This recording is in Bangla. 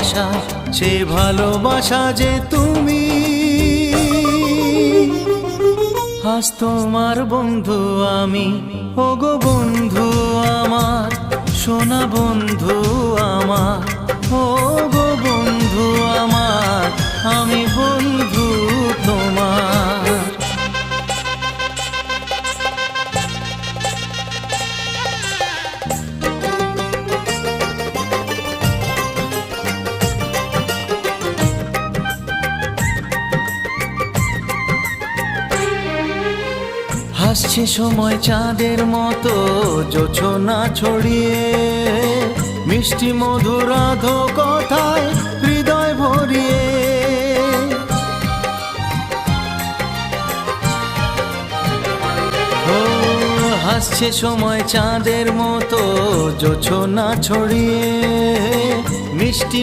ভালোবাসা, সে ভালোবাসা যে তুমি। আজ তোমার বন্ধু আমি, ওগো বন্ধু আমার, সোনা বন্ধু আমার, ওগো বন্ধু আমার, আমি বন্ধু তোমার। হাসছে সময় চাঁদের মতো জোছনা ছড়িয়ে, মিষ্টি মধুর আধো কথায় হৃদয় ভরিয়ে। ও হাসছে সময় চাঁদের মতো জোছনা ছড়িয়ে, মিষ্টি